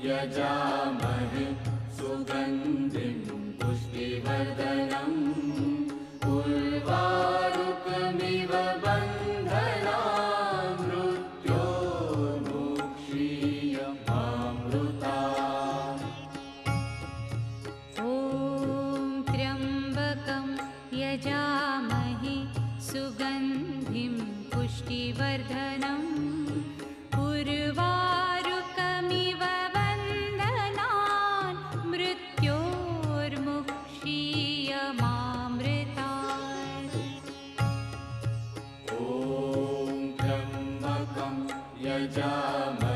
यजामहे सुगन्धिं पुष्टिवर्धनम् उर्वारुकमिव बन्धनान् मृत्योर्मुक्षीयमामृतात्। ॐ त्र्यम्बकं यजामहे सुगन्धिं पुष्टिवर्धनम् उर्वारुकमिव बन्धनान् मृत्योर्मुक्षीयमामृतात्। ॐ त्र्यम्बकं यजामहे